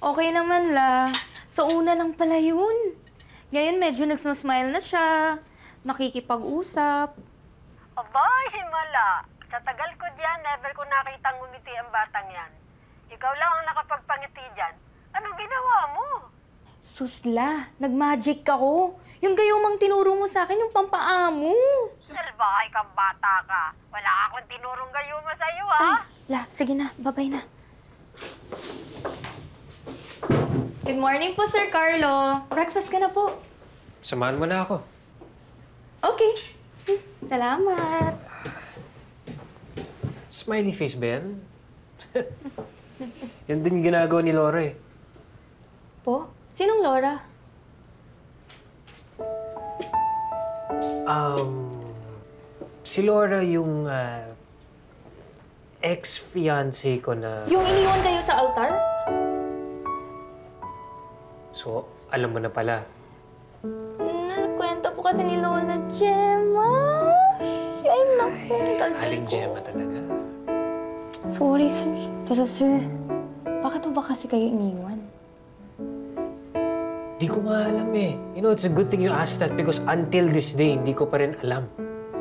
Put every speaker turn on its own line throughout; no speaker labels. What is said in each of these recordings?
Okay naman la. Sa una lang pala yun. Ngayon medyo nagsmusmile na siya. Nakikipag-usap.
Aba, himala. Sa tagal ko diyan, never ko nakitang ngumiti ang batang yan. Ikaw lang ang nakapagpangiti dyan. Anong ginawa mo?
Susla, nag-magic ako. Yung gayumang tinuro mo sa akin, yung pampaamo.
Salbahay kang bata ka. Wala akong tinurong gayuma sa'yo, ha?
Ay, la, sige na. Babay na. Good morning po, Sir Carlo. Breakfast ka na po.
Samahan mo na ako.
Okay. Salamat.
Smiley face ba yan? Yan din yung ginagawa ni Laura eh.
Po? Sinong Laura?
Si Laura yung ex-fiancé ko na...
Yung iniwan kayo sa altar?
So, alam mo na pala.
Nakwento po kasi ni Lola Gemma. Ay, naku.
Aling Gemma talaga.
Sorry, sir. Pero, sir, bakit ba kasi kayo iniwan?
Di ko nga alam eh. You know, it's a good thing you asked that because until this day, hindi ko pa rin alam.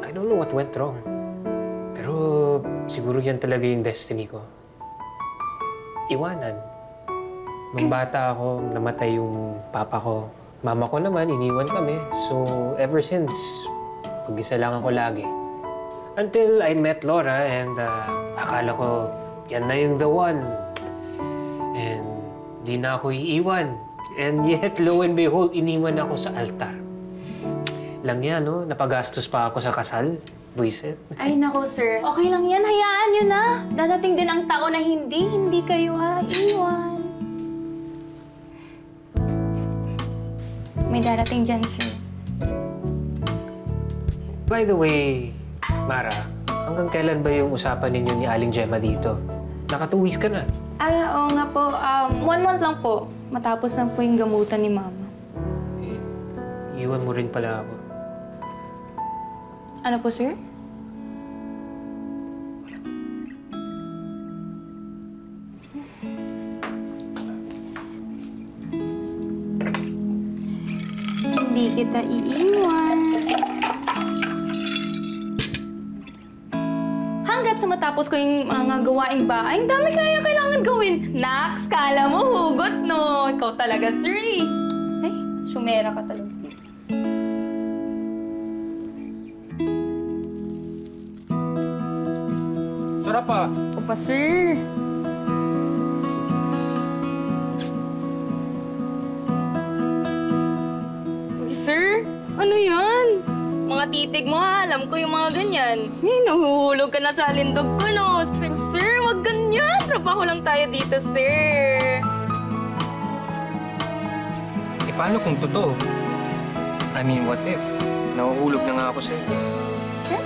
I don't know what went wrong. Pero siguro yan talaga yung destiny ko. Iwanan. Nung bata ako, namatay yung papa ko. Mama ko naman, iniwan kami. So, ever since, mag-isa lang ako lagi. Until I met Laura and akala ko, yan na yung the one. And di na ako iiwan. And yet, lo and behold, iniwan ako sa altar. Lang yan, no? Napagastos pa ako sa kasal. Buisit.
Ay, nako, sir. Okay lang yan. Hayaan nyo na. Darating din ang tao na hindi kayo iwan. May darating dyan, sir.
By the way, Mara, hanggang kailan ba yung usapan ninyo ni Aling Gemma dito? Naka 2 weeks ka na.
Oo nga po. 1 month lang po. Matapos na po yung gamutan ni Mama.
Eh, iwan mo rin pala ako.
Ano po, sir? Hindi kita iiwan. Hanggat sa matapos ko yung mga gawaing bahay, ang dami kaya kailangan gawin. Nax, kala mo hugot, no? Ikaw talaga, sir, eh. Ay, sumera ka talaga.
Sarap pa.
O pa, sir. Uy, sir, ano yan? Mga titig mo ha, alam ko yung mga ganyan. Eh, nahuhulog ka na sa lindog ko, no? Sir, wag ganyan. Trabaho lang tayo dito, sir.
Eh, paano kung totoo? I mean, what if? Nahuhulog na nga ako sa'yo.
Sir?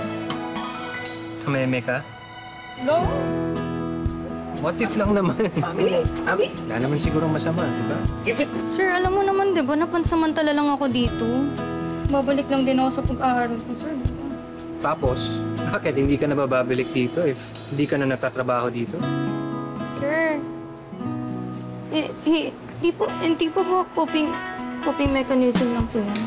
Tumeme ka?
No.
What if lang naman?
Mami! Wala naman sigurong masama, di ba?
Sir, alam mo naman, di ba, napansamantala lang ako dito. Babalik lang din ako sa pag-aaral ko, sir.
Tapos, bakit hindi ka na babalik dito if hindi ka na natatrabaho dito?
Sir, hindi po coping mechanism lang po yan.